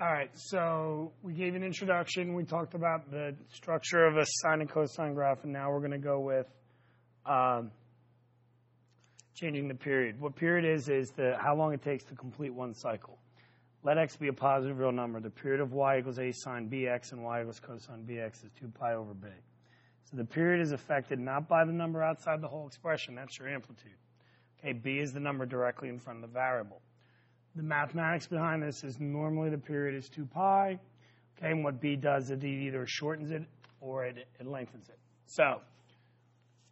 All right, so we gave an introduction. We talked about the structure of a sine and cosine graph, and now we're going to go with changing the period. What period is how long it takes to complete one cycle. Let x be a positive real number. The period of y equals a sine bx and y equals cosine bx is 2 pi over b. So the period is affected not by the number outside the whole expression. That's your amplitude. Okay, b is the number directly in front of the variable. The mathematics behind this is normally the period is 2 pi. Okay, and what b does is it either shortens it or it lengthens it. So,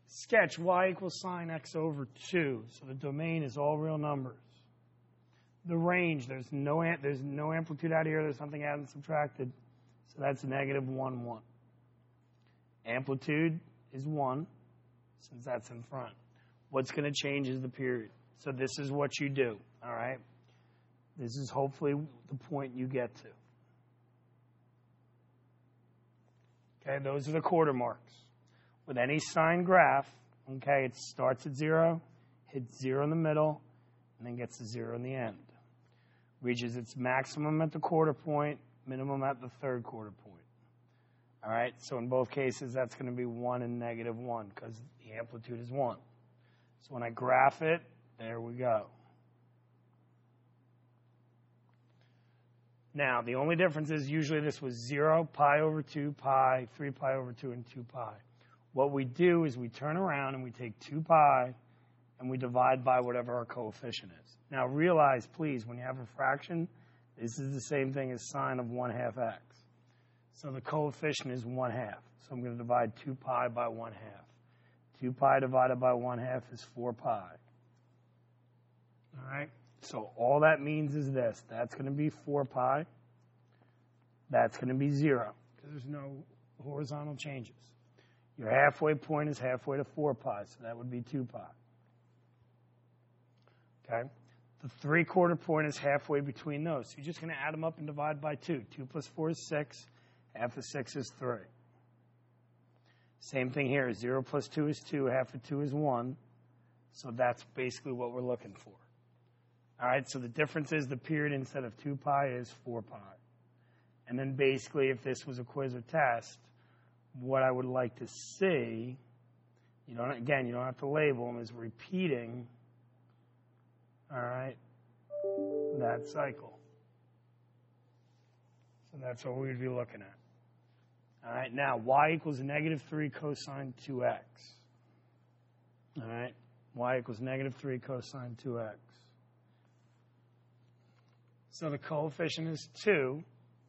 sketch y equals sine x over 2. So the domain is all real numbers. The range, there's no amplitude out here. There's something added and subtracted. So that's negative 1, 1. Amplitude is 1, since that's in front. What's going to change is the period. So this is what you do, all right? This is hopefully the point you get to. Okay, those are the quarter marks. With any sine graph, okay, it starts at 0, hits 0 in the middle, and then gets to 0 in the end. Reaches its maximum at the quarter point, minimum at the third quarter point. All right, so in both cases, that's going to be 1 and negative 1 because the amplitude is 1. So when I graph it, there we go. Now, the only difference is usually this was 0, pi over 2, pi, 3 pi over 2, and 2 pi. What we do is we turn around and we take 2 pi and we divide by whatever our coefficient is. Now, realize, please, when you have a fraction, this is the same thing as sine of 1/2 x. So the coefficient is 1/2. So I'm going to divide 2 pi by 1/2. 2 pi divided by 1/2 is 4 pi. All right? So all that means is this. That's going to be 4 pi. That's going to be 0 because there's no horizontal changes. Your halfway point is halfway to 4 pi, so that would be 2 pi. Okay? The 3/4 point is halfway between those. So you're just going to add them up and divide by 2. 2 plus 4 is 6. Half of 6 is 3. Same thing here. 0 plus 2 is 2. Half of 2 is 1. So that's basically what we're looking for. All right, so the difference is the period instead of 2 pi is 4 pi. And then basically, if this was a quiz or test, what I would like to see, you don't have to label them, is repeating, all right, that cycle. So that's what we would be looking at. All right, now y equals negative 3 cosine 2x. All right, y equals negative 3 cosine 2x. So the coefficient is 2,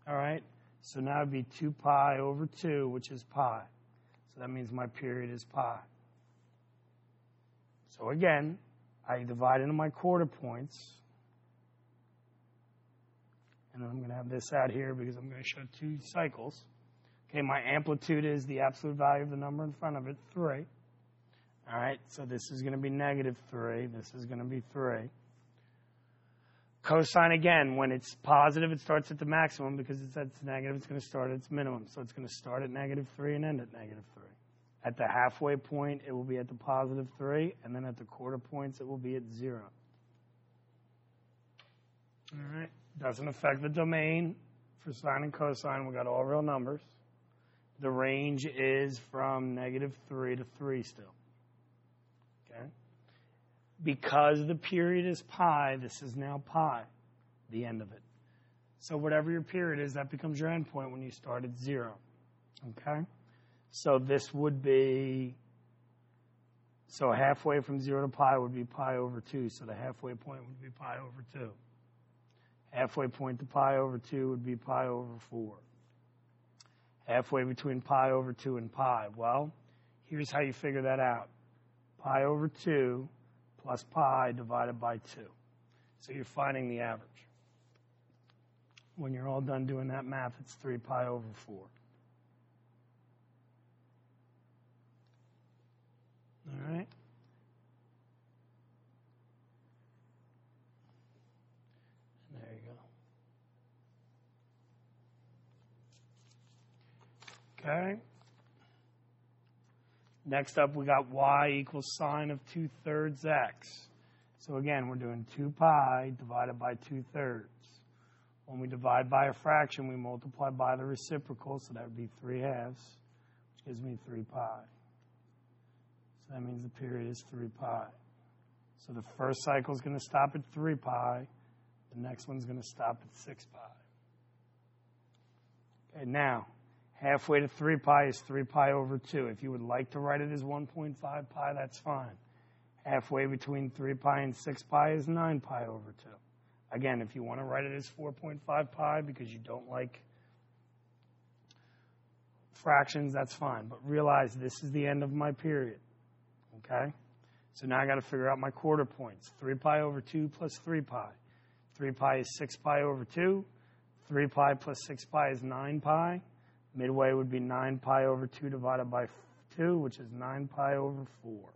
all right? So now it would be 2 pi over 2, which is pi. So that means my period is pi. So again, I divide into my quarter points. And I'm going to have this out here because I'm going to show 2 cycles. Okay, my amplitude is the absolute value of the number in front of it, 3. All right, so this is going to be negative 3. This is going to be 3. Cosine, again, when it's positive, it starts at the maximum. Because it's negative, it's going to start at its minimum. So it's going to start at negative 3 and end at negative 3. At the halfway point, it will be at the positive 3. And then at the quarter points, it will be at 0. All right. Doesn't affect the domain for sine and cosine. We got all real numbers. The range is from negative 3 to 3 still. Okay. Because the period is pi, this is now pi, the end of it. So whatever your period is, that becomes your endpoint when you start at 0. Okay? So this would be, so halfway from 0 to pi would be pi over 2. So the halfway point would be pi over 2. Halfway point to pi over 2 would be pi over 4. Halfway between pi over 2 and pi. Well, here's how you figure that out. Pi over 2 plus pi divided by 2. So you're finding the average. When you're all done doing that math, it's 3 pi over 4. All right? And there you go. Okay? Next up, we got y equals sine of 2/3 x. So again, we're doing 2 pi divided by 2/3. When we divide by a fraction, we multiply by the reciprocal, so that would be 3/2, which gives me 3 pi. So that means the period is 3 pi. So the first cycle is going to stop at 3 pi. The next one's going to stop at 6 pi. Okay, now, halfway to 3 pi is 3 pi over 2. If you would like to write it as 1.5 pi, that's fine. Halfway between 3 pi and 6 pi is 9 pi over 2. Again, if you want to write it as 4.5 pi because you don't like fractions, that's fine. But realize this is the end of my period. Okay? So now I got to figure out my quarter points. 3 pi over 2 plus 3 pi. 3 pi is 6 pi over 2. 3 pi plus 6 pi is 9 pi. Midway would be 9 pi over 2 divided by 2, which is 9 pi over 4.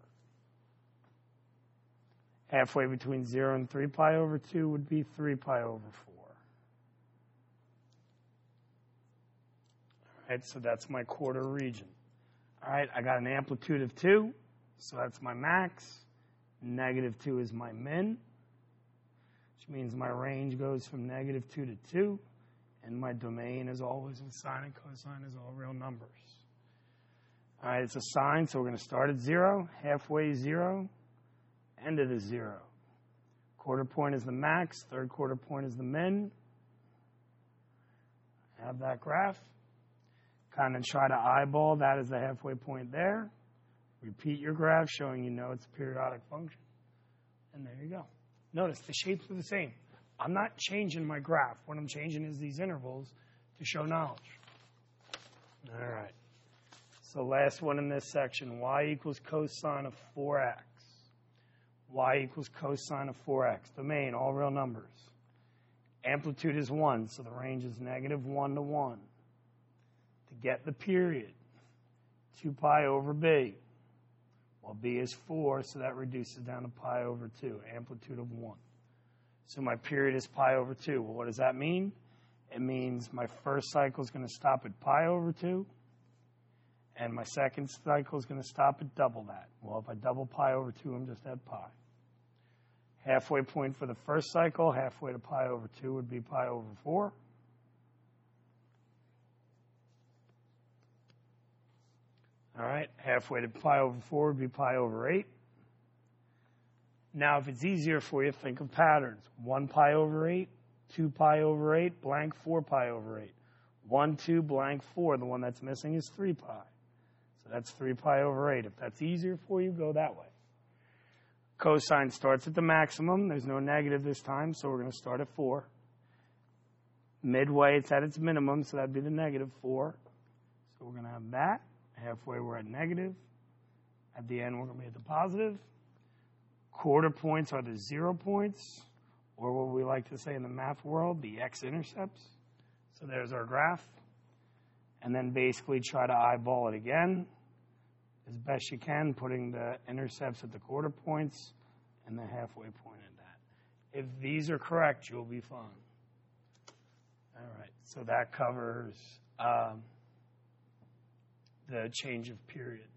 Halfway between 0 and 3 pi over 2 would be 3 pi over 4. All right, so that's my quarter region. All right, I got an amplitude of 2, so that's my max. -2 is my min, which means my range goes from -2 to 2, and my domain, as always with sine and cosine, is all real numbers. All right, it's a sine, so we're going to start at 0, halfway 0, end of the 0. Quarter point is the max, third quarter point is the min. Have that graph. Kind of try to eyeball that as the halfway point there. Repeat your graph, showing you know it's a periodic function. And there you go. Notice the shapes are the same. I'm not changing my graph. What I'm changing is these intervals to show knowledge. All right. So last one in this section, y equals cosine of 4x. Y equals cosine of 4x. Domain, all real numbers. Amplitude is 1, so the range is -1 to 1. To get the period, 2 pi over b. Well, b is 4, so that reduces down to pi over 2, amplitude of 1. So my period is pi over 2. Well, what does that mean? It means my first cycle is going to stop at pi over 2, and my second cycle is going to stop at double that. Well, if I double pi over 2, I'm just at pi. Halfway point for the first cycle, halfway to pi over 2 would be pi over 4. All right, halfway to pi over 4 would be pi over 8. Now, if it's easier for you, think of patterns. 1 pi over 8, 2 pi over 8, blank 4 pi over 8. 1, 2, blank 4. The one that's missing is 3 pi. So that's 3 pi over 8. If that's easier for you, go that way. Cosine starts at the maximum. There's no negative this time, so we're going to start at 4. Midway, it's at its minimum, so that'd be the -4. So we're going to have that. Halfway, we're at negative. At the end, we're going to be at the positive. Quarter points are the 0 points, or what we like to say in the math world, the x-intercepts. So there's our graph. And then basically try to eyeball it again as best you can, putting the intercepts at the quarter points and the halfway point at that. If these are correct, you'll be fine. All right, so that covers the change of period.